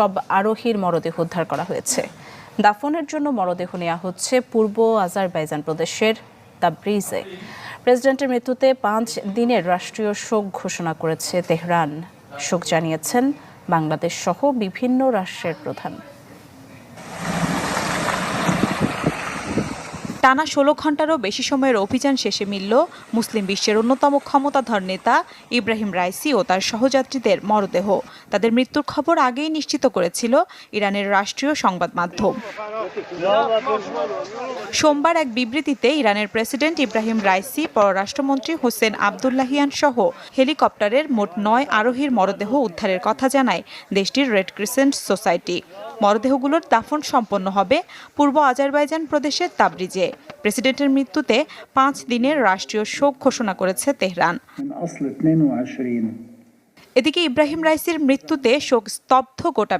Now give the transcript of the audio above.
সব আরোহীর মরদেহ উদ্ধার করা হয়েছে। দাফনের জন্য মরদেহ নেওয়া হচ্ছে পূর্ব আজারবাইজান প্রদেশের তাবরিজে। প্রেসিডেন্টের মৃত্যুতে 5 দিনের রাষ্ট্রীয় শোক ঘোষণা করেছে তেহরান। শোক জানিয়েছেন বাংলাদেশ সহ বিভিন্ন রাষ্ট্রের প্রধান। টানা 16 ঘন্টারও বেশি সময়ের অভিযান শেষে মিলল মুসলিম বিশ্বের অন্যতম ক্ষমতাধর নেতা ইব্রাহিম রাইসি ও তার সহযাত্রীদের মরদেহ। তাদের মৃত্যুর খবর আগেই নিশ্চিত করেছিল ইরানের রাষ্ট্রীয় সংবাদ মাধ্যম। সোমবার এক বিবৃতিতে ইরানের প্রেসিডেন্ট ইব্রাহিম রাইসি, পররাষ্ট্রমন্ত্রী হোসেন আবদুল্লাহিয়ান সহ হেলিকপ্টারের মোট 9 আরোহীর মরদেহ উদ্ধারের কথা জানায় দেশটির রেড ক্রিসেন্ট সোসাইটি। মরদেহগুলোর দাফন সম্পন্ন হবে পূর্ব আজারবাইজান প্রদেশের তাবরিজে। প্রেসিডেন্টের মৃত্যুতে 5 দিনের রাষ্ট্রীয় শোক ঘোষণা করেছে তেহরান। এদিকে ইব্রাহিম রাইসির মৃত্যুতে শোক স্তব্ধ গোটা